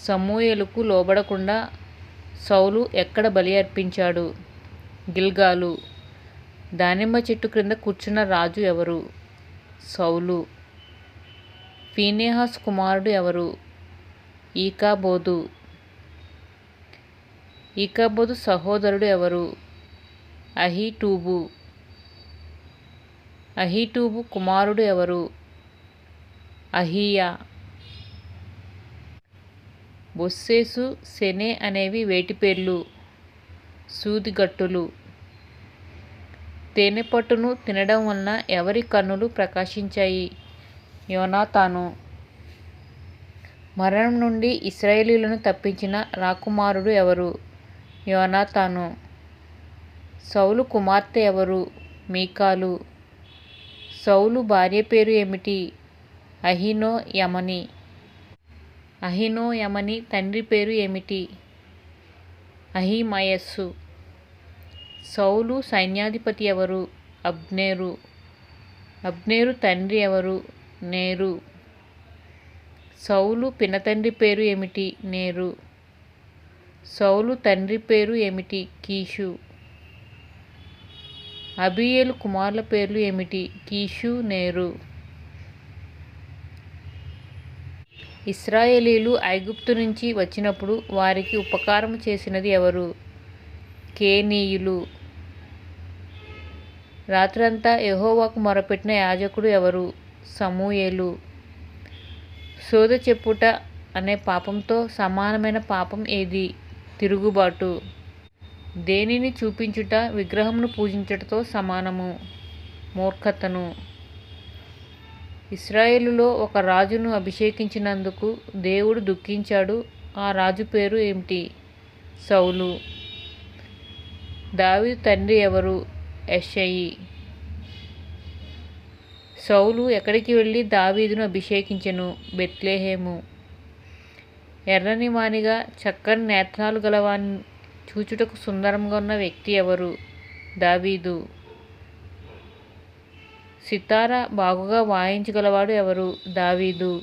సమూయేలుకు లోబడకుండా సౌలు ఎక్కడ బలి అర్పించాడు? గిల్గాలు. దానిమ్మ చెట్టు క్రింద కూర్చున్న రాజు ఎవరు? సౌలు. ఫీనెహాసు కుమారుడు ఎవరు? ఈకాబోదు. ఈకాబోదు సహోదరుడు ఎవరు? అహీటూబు. అహీటూబు కుమారుడు ఎవరు? అహీయా. బొస్సేసు, సెనే అనేవి వేటి పేర్లు? సూదిగట్టులు. తేనెపట్టును తినడం వలన ఎవరి కన్నులు ప్రకాశించాయి? యోనాతాను. మరణం నుండి ఇశ్రాయేలీయులను తప్పించిన రాకుమారుడు ఎవరు? యోనాతాను. సౌలు కుమార్తె ఎవరు? మీకాలు. సౌలు భార్య పేరు ఏమిటి? అహీనోయమని. అహీనోయమని తండ్రి పేరు ఏమిటి? అహిమయస్సు. సౌలు సైన్యాధిపతి ఎవరు? అబ్నేరు. అబ్నేరు తండ్రి ఎవరు? నేరు. సౌలు పినతండ్రి పేరు ఏమిటి? నేరు. సౌలు తండ్రి పేరు ఏమిటి? కీషు. అబీయేలు కుమారుల పేర్లు ఏమిటి? కీషు, నేరు. ఇశ్రాయేలీయులు ఐగుప్తు నుంచి వచ్చినప్పుడు వారికి ఉపకారం చేసినది ఎవరు? కేనీయులు. రాత్రంతా యెహోవాకు మొరపెట్టిన యాజకుడు ఎవరు? సమూయేలు. సోదె చెప్పుట అనే పాపంతో సమానమైన పాపం ఏది? తిరుగుబాటు. దేనిని చూపించుట విగ్రహమును పూజించుటతో సమానము? మూర్ఖతను. ఇశ్రాయేలులో ఒక రాజును అభిషేకించినందుకు దేవుడు దుఃఖించాడు. ఆ రాజు పేరు ఏమిటి? సౌలు. దావీదు తండ్రి ఎవరు? యెష్షయి. సౌలు ఎక్కడికి వెళ్ళి దావీదును అభిషేకించెను? బెత్లెహేము. ఎర్రని వానిగా చక్కని నేత్రాలు గలవాని చూచుటకు సుందరంగా ఉన్న వ్యక్తి ఎవరు? దావీదు. సితార బాగుగా వాయించగలవాడు ఎవరు? దావీదు.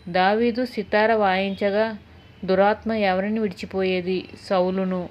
దావీదు సితార వాయించగా దురాత్మ ఎవరిని విడిచిపోయేది? సౌలును.